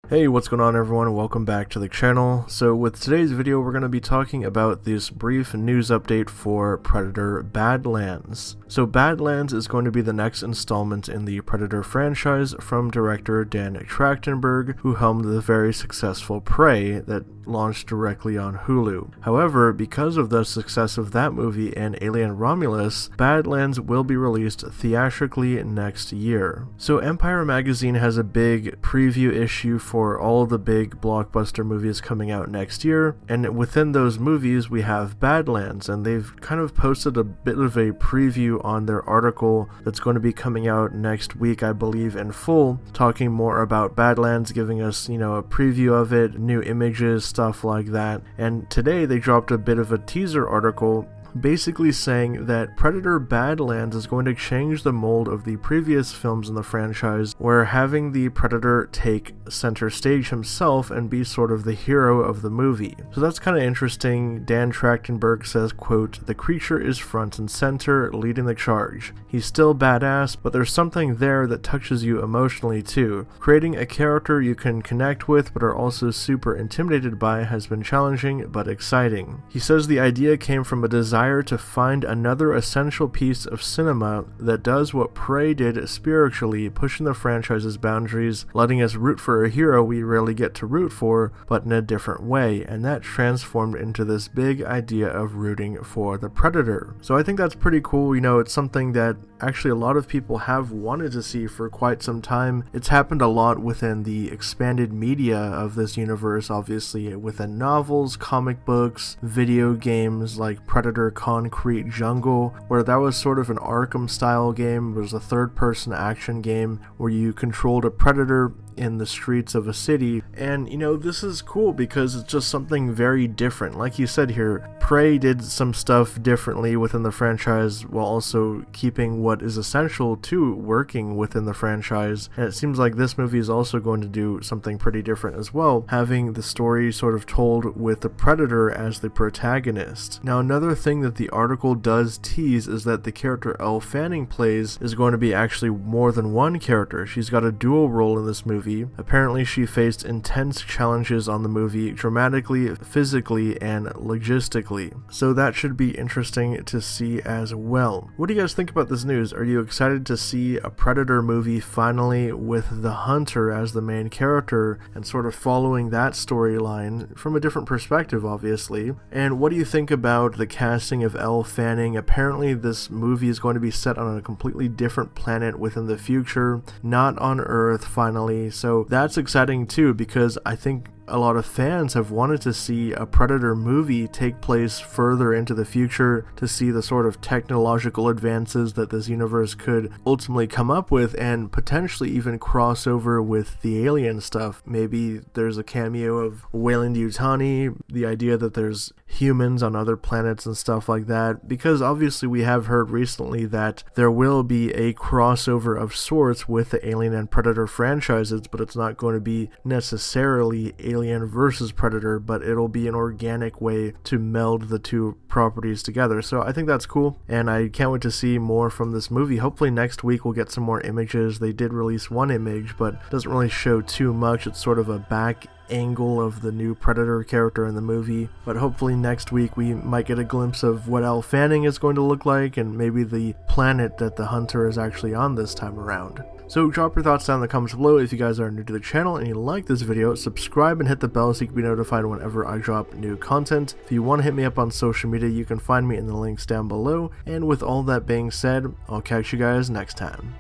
Hey, what's going on everyone? Welcome back to the channel. So with today's video, we're going to be talking about this brief news update for Predator Badlands. So Badlands is going to be the next installment in the Predator franchise from director Dan Trachtenberg, who helmed the very successful Prey that launched directly on Hulu. However, because of the success of that movie and Alien Romulus, Badlands will be released theatrically next year. So Empire Magazine has a big preview issue for all the big blockbuster movies coming out next year, and within those movies we have Badlands, and they've kind of posted a bit of a preview on their article that's going to be coming out next week, I believe, in full, talking more about Badlands, giving us, a preview of it, new images, stuff like that. And today they dropped a bit of a teaser article basically saying that Predator Badlands is going to change the mold of the previous films in the franchise, where having the Predator take center stage himself and be sort of the hero of the movie. So that's kind of interesting. Dan Trachtenberg says, quote, "The creature is front and center, leading the charge. He's still badass, but there's something there that touches you emotionally too. Creating a character you can connect with but are also super intimidated by has been challenging but exciting." He says the idea came from a desire to find another essential piece of cinema that does what Prey did spiritually, pushing the franchise's boundaries, letting us root for a hero we rarely get to root for, but in a different way, and that transformed into this big idea of rooting for the Predator. So I think that's pretty cool. It's something that actually a lot of people have wanted to see for quite some time. It's happened a lot within the expanded media of this universe, obviously within novels, comic books, video games like Predator Concrete Jungle, where that was sort of an Arkham style game. It was a third-person action game where you controlled a predator in the streets of a city, and this is cool because it's just something very different. Like you said here, Prey did some stuff differently within the franchise while also keeping what is essential to working within the franchise, and it seems like this movie is also going to do something pretty different as well, having the story sort of told with the Predator as the protagonist. Now, another thing that the article does tease is that the character Elle Fanning plays is going to be actually more than one character. She's got a dual role in this movie. Apparently she faced intense challenges on the movie, dramatically, physically, and logistically. So that should be interesting to see as well. What do you guys think about this news? Are you excited to see a Predator movie finally with the Hunter as the main character and sort of following that storyline from a different perspective, obviously? And what do you think about the casting of Elle Fanning? Apparently this movie is going to be set on a completely different planet within the future, not on Earth finally. So that's exciting too, because I think a lot of fans have wanted to see a Predator movie take place further into the future, to see the sort of technological advances that this universe could ultimately come up with, and potentially even cross over with the alien stuff. Maybe there's a cameo of Weyland-Yutani, the idea that there's humans on other planets and stuff like that, because obviously we have heard recently that there will be a crossover of sorts with the Alien and Predator franchises, but it's not going to be necessarily Alien versus Predator, but it'll be an organic way to meld the two properties together. So I think that's cool, and I can't wait to see more from this movie. Hopefully next week we'll get some more images. They did release one image, but it doesn't really show too much. It's sort of a back angle of the new Predator character in the movie, but hopefully next week we might get a glimpse of what Elle Fanning is going to look like, and maybe the planet that the Hunter is actually on this time around. So drop your thoughts down in the comments below. If you guys are new to the channel and you like this video, subscribe and hit the bell so you can be notified whenever I drop new content. If you want to hit me up on social media, you can find me in the links down below. And with all that being said, I'll catch you guys next time.